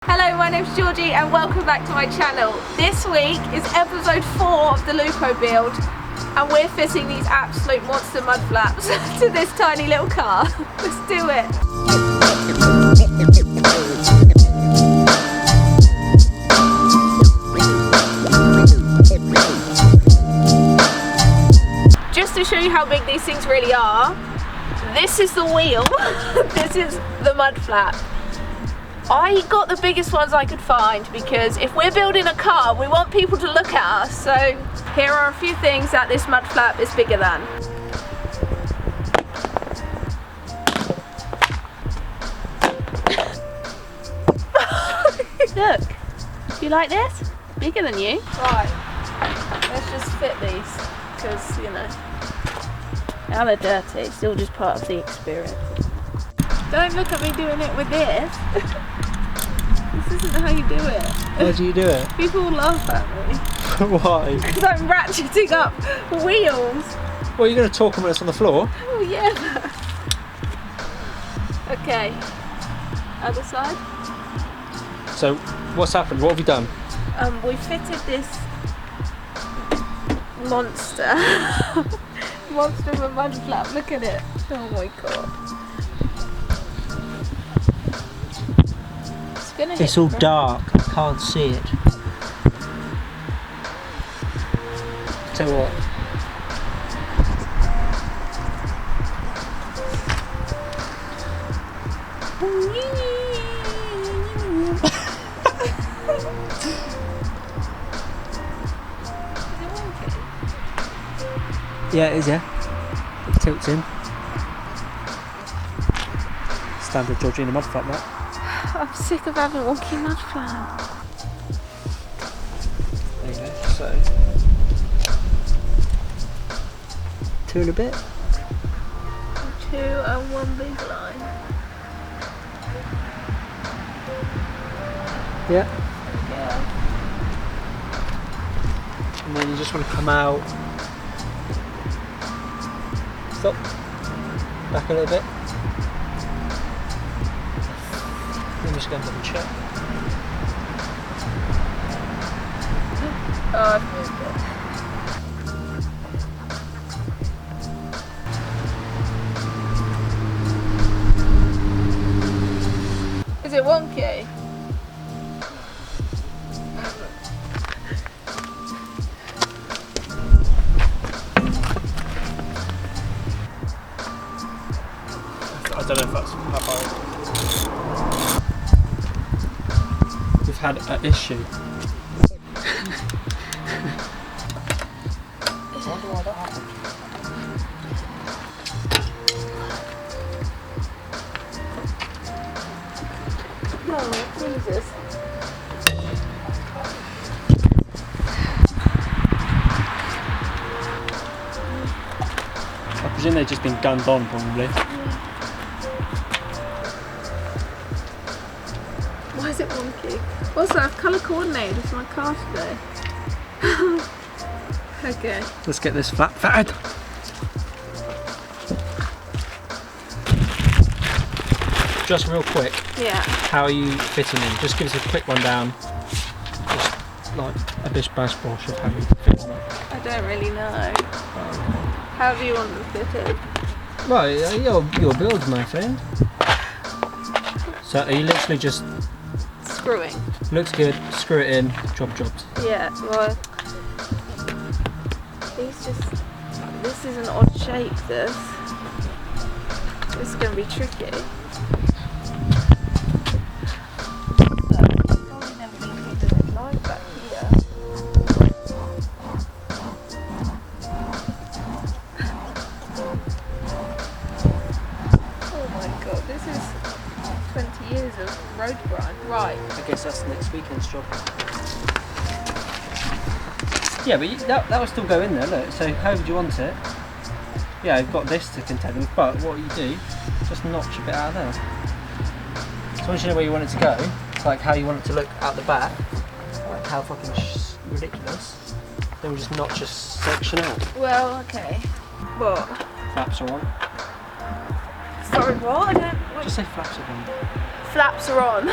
Hello, my name's Georgie and welcome back to my channel. This week is episode 4 of the Lupo build and we're fitting these absolute monster mud flaps to this tiny little car. Let's do it. Just to show you how big these things really are, this is the wheel, this is the mud flap. I got the biggest ones I could find because if we're building a car, we want people to look at us. So here are a few things that this mud flap is bigger than. Look, you like this? Bigger than you. Right, let's just fit these because, you know, now they're dirty. It's still just part of the experience. Don't look at me doing it with this. This isn't how you do it. How do you do it? People will laugh at me. Why? Because I'm ratcheting up wheels. Well, you're going to talk when it's on the floor. Oh yeah. Okay. Other side. So, what's happened? What have you done? We fitted this monster. Monster of a mud flap. Look at it. Oh my god. It's all dark, I can't see it. Tell you what. Yeah, it is, yeah. It tilts in. Standard Georgina mud flap, that. I'm sick of having wonky mud flap. There you go, so 2 and a bit. 2 and 1 big line. Yeah. Yeah. And then you just want to come out. Stop. Back a little bit. I'm just going to double check. Oh, I've moved it. Is it wonky? I don't know if that's how far. We've had an issue. I wonder why that happened. Oh, Jesus. I presume they've just been gunned on, probably. Why is it wonky? Also, I've colour coordinated with my car today. Okay. Let's get this flat fitted. Just real quick, Yeah. how are you fitting them? Just give us a quick rundown. Just like a bish bash bosh of how you fit them. I don't really know. How do you want them fitted? Well, your build, my friend. So are you literally just Screwing. looks good, screw it in, job jobs. Yeah, well, these just, this is an odd shape, this. This is going to be tricky. Probably never been in it like back here. Oh my god, this is 20 years of road grind. Right. I guess that's next weekend's job. Yeah, but that will still go in there, look. So however you want it. Yeah, I've got this to contend with, but what you do, just notch a bit out of there. So once you know where you want it to go, like how you want it to look out the back, like how fucking ridiculous, then we just notch a section out. Well, okay. What? Flaps are on. Sorry, what? I don't... Just say flaps are on. Flaps are on.